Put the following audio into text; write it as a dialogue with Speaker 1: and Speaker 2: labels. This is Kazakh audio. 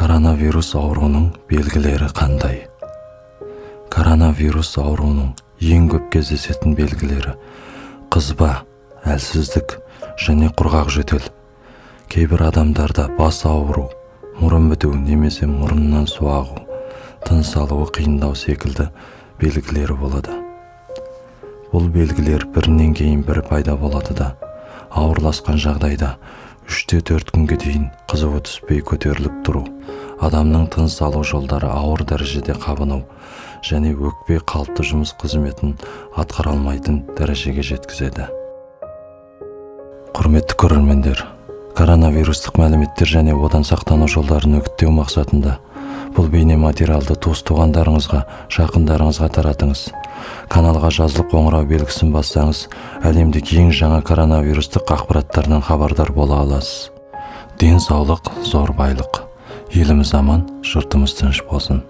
Speaker 1: Коронавирус ауруының белгілері қандай? Коронавирус ауруының ең көп кездесетін белгілері қызба, әлсіздік және құрғақ жөтел. Кейбір адамдарда бас ауыру, мұрын бітеу немесе мұрыннан су ағу, тыныс алуы қиындау секілді белгілері болады. Бұл белгілер бірінен кейін бірі пайда болады да, ауырласқан жағдайда 3-4 күнге дейін қызуы түспей көтеріліп тұру, адамның тыныс алу жолдары ауыр дәрежеде қабыну және өкпе қалыпты жұмыс қызметін атқара алмайтын дәрежеге жеткізеді. Құрметті көрермендер, коронавирустық мәліметтер және одан сақтану жолдарын үгіттеу мақсатында бұл бейне материалды туыс-туғандарыңызға, жақындарыңызға таратыңыз. Каналға жазылып қоңырау белгісін бассаңыз, әлемдегі ең жаңа коронавирустық ақпараттардан хабардар бола аласыз. Денсаулық зор байлық. Еліміз аман, жұртымыз тыныш болсын.